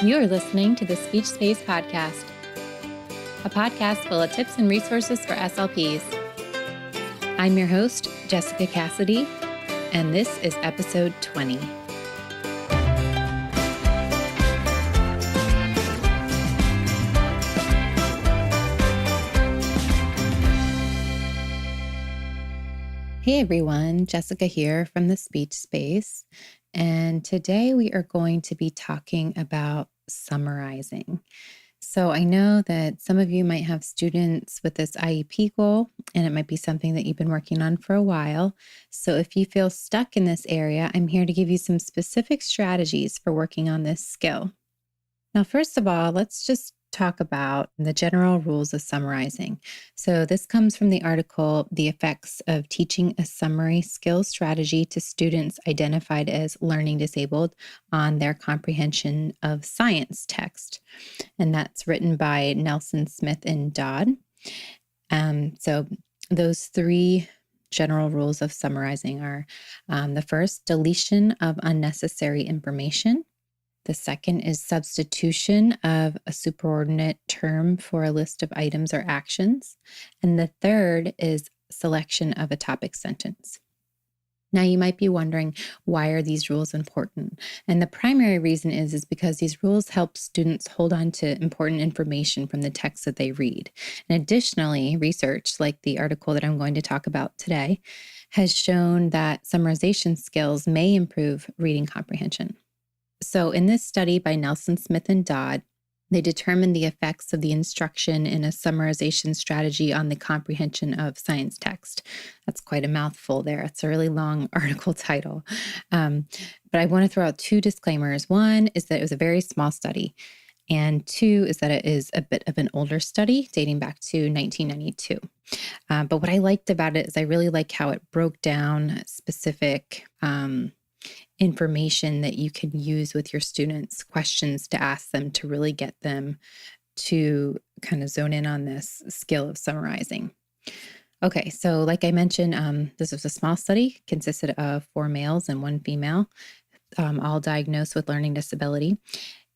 You're listening to the Speech Space Podcast, a podcast full of tips and resources for SLPs. I'm your host, Jessica Cassidy, and this is episode 20. Hey everyone, Jessica here from the Speech Space, and today we are going to be talking about summarizing. So I know that some of you might have students with this IEP goal, and it might be something that you've been working on for a while. So if you feel stuck in this area, I'm here to give you some specific strategies for working on this skill. Now, first of all, let's just talk about the general rules of summarizing. So this comes from the article, The Effects of Teaching a Summary Skill Strategy to Students Identified as Learning Disabled on Their Comprehension of Science Text. And that's written by Nelson, Smith, and Dodd. So those three general rules of summarizing are the first, deletion of unnecessary information. The second is substitution of a superordinate term for a list of items or actions. And the third is selection of a topic sentence. Now, you might be wondering, why are these rules important? And the primary reason is because these rules help students hold on to important information from the text that they read. And additionally, research, like the article that I'm going to talk about today, has shown that summarization skills may improve reading comprehension. So in this study by Nelson, Smith, and Dodd, they determined the effects of the instruction in a summarization strategy on the comprehension of science text. That's quite a mouthful there. It's a really long article title. But I want to throw out two disclaimers. One is that it was a very small study. And two is that it is a bit of an older study dating back to 1992. But what I liked about it is I really like how it broke down specific information that you can use with your students, questions to ask them to really get them to kind of zone in on this skill of summarizing. Okay, so like I mentioned, this was a small study, consisted of 4 males and 1 female, all diagnosed with learning disability.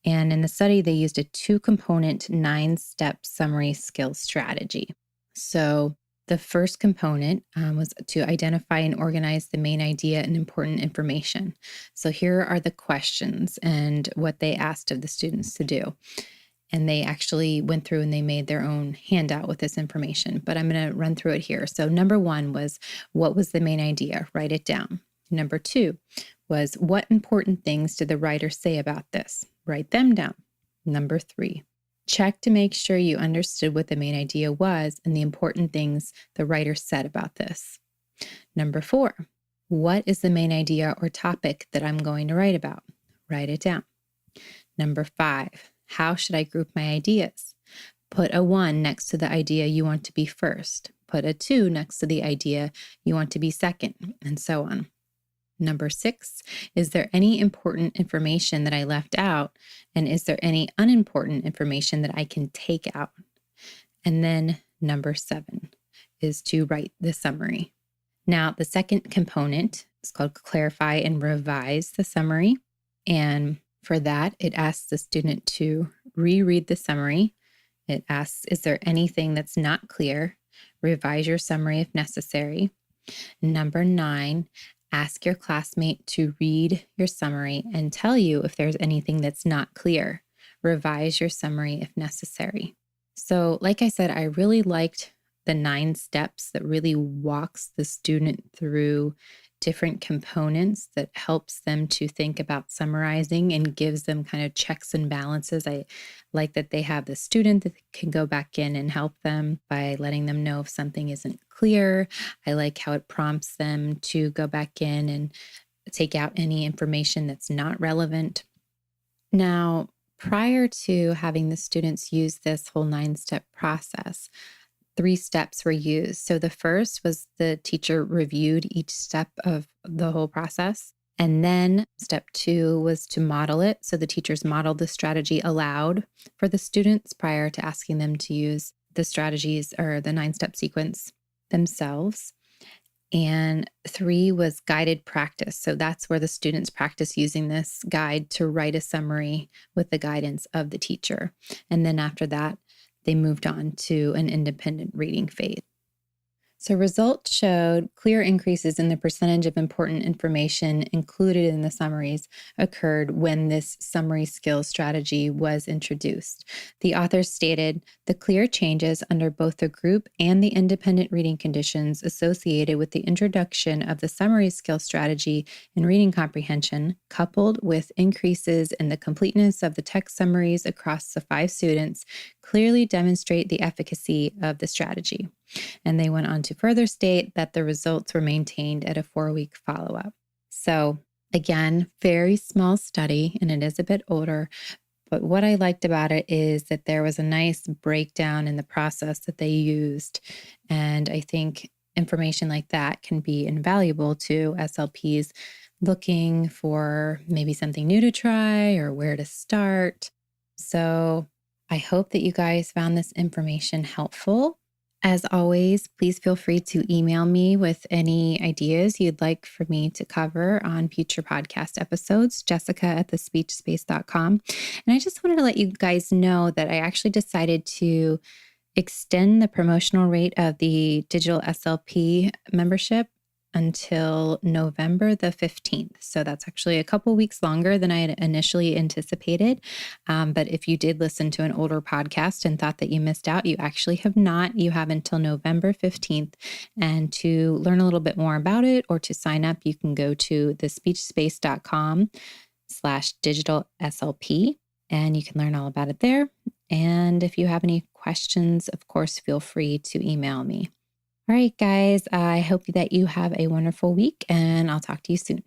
And in the study, they used a 2-component 9-step summary skill strategy. So the first component was to identify and organize the main idea and important information. So here are the questions and what they asked of the students to do. And they actually went through and they made their own handout with this information, but I'm going to run through it here. So number 1 was, what was the main idea? Write it down. Number 2 was, what important things did the writer say about this? Write them down. Number 3, check to make sure you understood what the main idea was and the important things the writer said about this. Number 4, what is the main idea or topic that I'm going to write about? Write it down. Number 5, how should I group my ideas? Put a 1 next to the idea you want to be first. Put a 2 next to the idea you want to be second, and so on. Number 6, is there any important information that I left out? And is there any unimportant information that I can take out? And then number 7 is to write the summary. Now, the second component is called clarify and revise the summary. And for that, it asks the student to reread the summary. It asks, is there anything that's not clear? Revise your summary if necessary. Number 9, ask your classmate to read your summary and tell you if there's anything that's not clear. Revise your summary if necessary. So, like I said, I really liked the 9 steps that really walks the student through different components that helps them to think about summarizing and gives them kind of checks and balances. I like that they have the student that can go back in and help them by letting them know if something isn't clear. I like how it prompts them to go back in and take out any information that's not relevant. Now, prior to having the students use this whole 9-step process, 3 steps were used. So the first was the teacher reviewed each step of the whole process. And then step 2 was to model it. So the teachers modeled the strategy aloud for the students prior to asking them to use the strategies or the 9-step sequence themselves. And 3 was guided practice. So that's where the students practice using this guide to write a summary with the guidance of the teacher. And then after that, they moved on to an independent reading phase. So results showed clear increases in the percentage of important information included in the summaries occurred when this summary skills strategy was introduced. The authors stated the clear changes under both the group and the independent reading conditions associated with the introduction of the summary skill strategy in reading comprehension, coupled with increases in the completeness of the text summaries across the 5 students, clearly demonstrate the efficacy of the strategy. And they went on to further state that the results were maintained at a 4-week follow-up. So again, very small study, and it is a bit older, but what I liked about it is that there was a nice breakdown in the process that they used. And I think information like that can be invaluable to SLPs looking for maybe something new to try or where to start. So I hope that you guys found this information helpful. As always, please feel free to email me with any ideas you'd like for me to cover on future podcast episodes, jessica@thespeechspace.com. And I just wanted to let you guys know that I actually decided to extend the promotional rate of the digital SLP membership until November the 15th. So that's actually a couple weeks longer than I had initially anticipated. But if you did listen to an older podcast and thought that you missed out, you actually have not. You have until November 15th. And to learn a little bit more about it or to sign up, you can go to thespeechspace.com/digital SLP, and you can learn all about it there. And if you have any questions, of course, feel free to email me. All right, guys, I hope that you have a wonderful week, and I'll talk to you soon.